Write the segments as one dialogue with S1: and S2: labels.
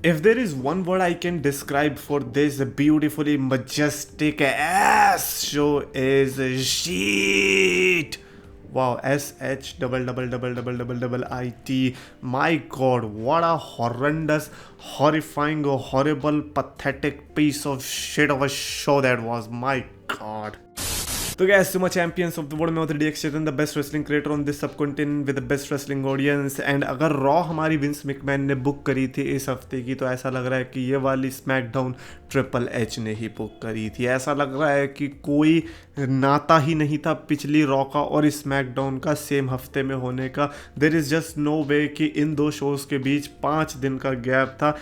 S1: If there is one word I can describe for this beautifully majestic ass show is shit. Wow, SH double double double double double double IT. My God, what a horrendous, horrifying, horrible, pathetic piece of shit of a show that was. My God. तो guys, Sumo Champions of the World में होते DX Chetan, the best wrestling creator on this subcontinent with the best wrestling audience. And अगर raw हमारी Vince McMahon ने book करी थी इस हफ्ते की, तो ऐसा लग रहा है कि ये वाली स्मैकडाउन ट्रिपल एच ने ही बुक करी थी। ऐसा लग रहा है कि कोई नाता ही नहीं था पिछली रॉ का और स्मैकडाउन का सेम हफ्ते में होने का। देयर इज़ जस्ट नो वे कि इन दो शोज़ के बीच 5 दिन का गैप था।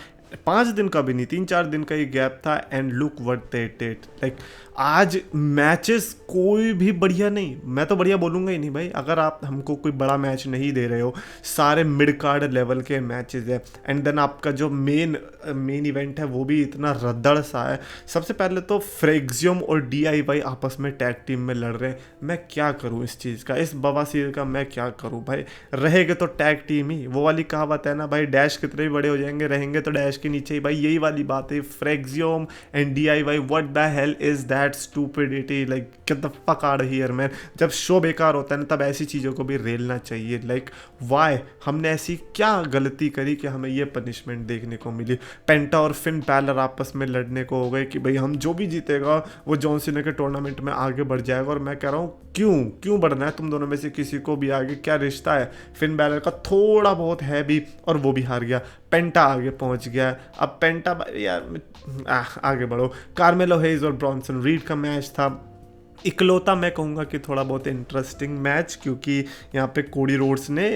S1: 5 दिन का भी नहीं, 3-4 दिन का ही गैप था। And look what they did. Like आज मैचेस कोई भी बढ़िया नहीं, मैं तो बढ़िया बोलूँगा ही नहीं भाई। अगर आप हमको कोई बड़ा मैच नहीं दे रहे हो, सारे मिड कार्ड लेवल के मैचेस है। एंड देन आपका जो मेन इवेंट है वो भी इतना रद्दड़ सा है। सबसे पहले तो फ्रेक्सियम और DIY आपस में टैग टीम में लड़ रहे हैं। मैं क्या करूँ इस चीज़ का, इस बवासीर का मैं क्या करूँ भाई। रहेंगे तो टैग टीम ही, वो वाली कहावत है ना भाई, डैश कितने भी बड़े हो जाएंगे रहेंगे तो डैश के नीचे ही भाई। यही वाली बात है, फ्रेक्सियम and DIY। What the hell is that stupidity, like get the fuck out here man. जब शो बेकार होता है ना तब ऐसी चीज़ों को भी रेलना चाहिए। लाइक वाई, हमने ऐसी क्या गलती करी कि हमें ये पनिशमेंट देखने को मिली। पेंटा और फिन बैलर आपस में लड़ने को हो गए कि भाई हम जो भी जीतेगा वो जॉन सीना के टूर्नामेंट में आगे बढ़ जाएगा। और मैं कह रहा हूँ क्यों बढ़ना है तुम दोनों में से किसी को भी आगे? क्या रिश्ता है? फिन बैलर का थोड़ा बहुत है भी और वो भी हार गया। पेंटा आगे पहुंच गया। अब पेंटा यार आगे बढ़ो। कार्मेलो हेज और ब्रॉन्सन रीड का मैच था, इकलौता मैं कहूँगा कि थोड़ा बहुत इंटरेस्टिंग मैच, क्योंकि यहाँ पे कोडी रोड्स ने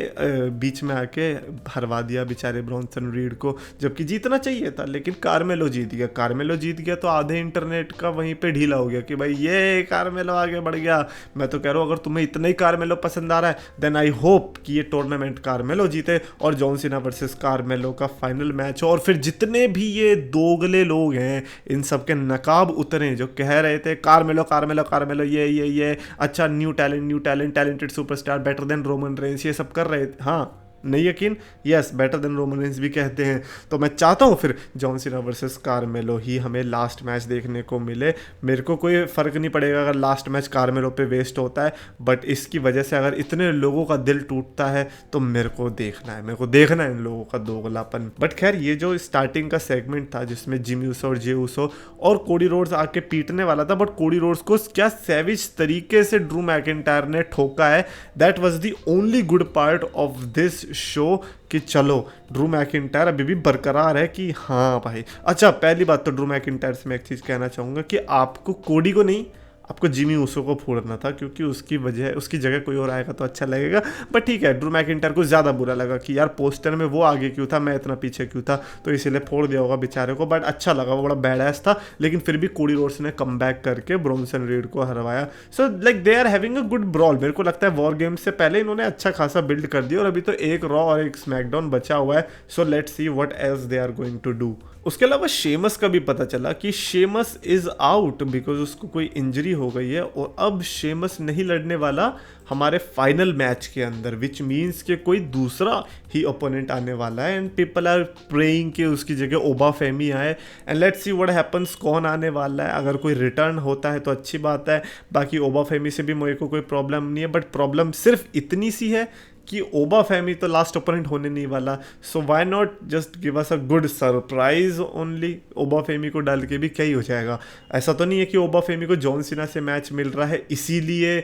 S1: बीच में आके हरवा दिया बेचारे ब्रॉन्सन रीड को, जबकि जीतना चाहिए था। लेकिन कार्मेलो जीत गया तो आधे इंटरनेट का वहीं पे ढीला हो गया कि भाई ये कार्मेलो आगे बढ़ गया। मैं तो कह रहा हूँ अगर तुम्हें इतना ही कार्मेलो पसंद आ रहा है देन आई होप कि ये टूर्नामेंट कार्मेलो जीते और जॉन सीना वर्सेस कार्मेलो का फाइनल मैच हो। और फिर जितने भी ये दोगले लोग हैं इन सब के नकाब उतरे जो कह रहे थे कार्मेलो ये अच्छा new talent talented superstar better than Roman Reigns, ये सब कर रहे थे। हाँ, नहीं यकीन, yes better than Roman Reigns भी कहते हैं। तो मैं चाहता हूँ फिर जॉन सीना वर्सेस कार्मेलो ही हमें लास्ट मैच देखने को मिले। मेरे को कोई फ़र्क नहीं पड़ेगा अगर लास्ट मैच कार्मेलो पे वेस्ट होता है, बट इसकी वजह से अगर इतने लोगों का दिल टूटता है तो मेरे को देखना है इन लोगों का दोगलापन। बट खैर, ये जो स्टार्टिंग का सेगमेंट था जिसमें जिमी ऊसो और जे ऊसो और कोडी रोड्स आके पीटने वाला था, बट कोडी रोड्स को क्या सैविज तरीके से ड्रू मैकिंटायर ने ठोका है। That was the only good part of this show कि चलो ड्रू मैकिंटायर अभी भी बरकरार है कि हाँ भाई। अच्छा, पहली बात तो ड्रू मैकिंटायर से मैं एक चीज़ कहना चाहूँगा कि आपको कोडी को नहीं, आपको जिमी ऊसो को फोड़ना था, क्योंकि उसकी जगह कोई और आएगा तो अच्छा लगेगा। बट ठीक है, ड्रू मैकिंटायर को ज़्यादा बुरा लगा कि यार पोस्टर में वो आगे क्यों था, मैं इतना पीछे क्यों था, तो इसीलिए फोड़ दिया होगा बेचारे को। बट अच्छा लगा, वो बड़ा बैडएस था। लेकिन फिर भी कोडी रोड्स ने कम बैक करके ब्रॉन्सन रीड को हरवाया। So like they are having a good brawl. मेरे को लगता है वॉर गेम्स से पहले इन्होंने अच्छा खासा बिल्ड कर दिया और अभी तो एक रॉ और एक स्मैकडाउन बचा हुआ है। So let's see what else they are going to do. उसके अलावा शेमस का भी पता चला कि शेमस इज़ आउट बिकॉज उसको कोई इंजरी हो गई है और अब शेमस नहीं लड़ने वाला हमारे फाइनल मैच के अंदर, विच मीन्स कि कोई दूसरा ही ओपोनेंट आने वाला है। एंड पीपल आर प्रेइंग कि उसकी जगह ओबा फेमी आए। And let's see what happens, कौन आने वाला है। अगर कोई रिटर्न होता है तो अच्छी बात है, बाकी ओबा फेमी से भी मेरे को कोई प्रॉब्लम नहीं है। बट प्रॉब्लम सिर्फ इतनी सी है कि ओबा फेमी तो लास्ट ओपोनेंट होने नहीं वाला। So why not just give us a good surprise only. Oba Femi को डाल के भी क्या ही हो जाएगा। ऐसा तो नहीं है कि ओबा फेमी को जॉन सीना से मैच मिल रहा है इसीलिए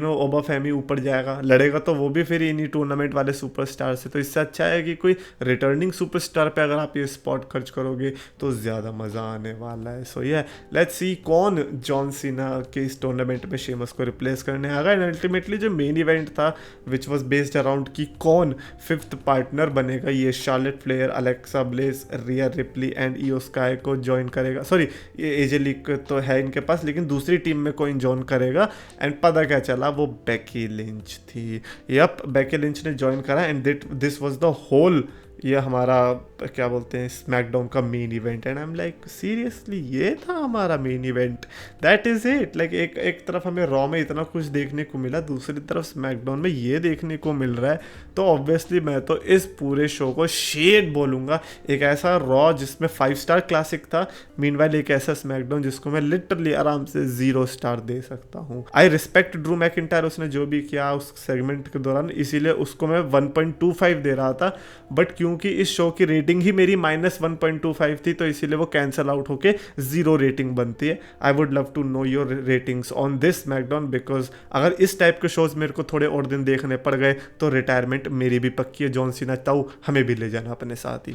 S1: ओबा फेमी ऊपर जाएगा। लड़ेगा तो वो भी फिर इन्हीं टूर्नामेंट वाले सुपरस्टार से। तो इससे अच्छा है कि कोई रिटर्निंग सुपरस्टार पे अगर आप ये स्पॉट खर्च करोगे तो ज़्यादा मज़ा आने वाला है। सो ये लेट्स सी कौन जॉन सीना के इस टूर्नामेंट में शेमस को रिप्लेस करने आ गया। एंड अल्टीमेटली जो मेन इवेंट था विच वॉज बेस्ड अराउंड कि कौन 5th पार्टनर बनेगा, ये Charlotte Flair, Alexa Bliss, Rhea Ripley and Iyo Sky को ज्वाइन करेगा। सॉरी, ये एजे लीग तो है इनके पास, लेकिन दूसरी टीम में कोई ज्वाइन करेगा। एंड पता क्या चला, वो बेकी लिंच थी। यप, बेकी लिंच ने ज्वाइन करा and this was the whole ये हमारा क्या बोलते हैं, स्मैकडाउन का main event. And I am like seriously ये था हमारा main event, that is it. Like एक तरफ हमें रॉ में इतना कुछ देखने को मिला, दूसरी तरफ स्मैकडाउन में ये देखने को मिल रहा है, तो ऑब्वियसली मैं तो इस पूरे शो को शेड बोलूँगा। एक ऐसा रॉ जिसमें 5 स्टार क्लासिक था, मीनवाइल एक ऐसा स्मैकडाउन जिसको मैं लिटरली आराम से 0 स्टार दे सकता हूँ। आई रिस्पेक्ट ड्रू मैकिंटायर, उसने जो भी किया उस सेगमेंट के दौरान, इसीलिए उसको मैं 1.25 दे रहा था। बट क्योंकि इस शो की रेटिंग ही मेरी -1.25 थी, तो इसीलिए वो कैंसिल आउट होके 0 रेटिंग बनती है। I would love to know your ratings on this SmackDown, because अगर इस टाइप के शोज मेरे को थोड़े और दिन देखने पड़ गए तो रिटायरमेंट मेरी भी पक्की है। जॉन सीना ताऊ हमें भी ले जाना अपने साथ ही।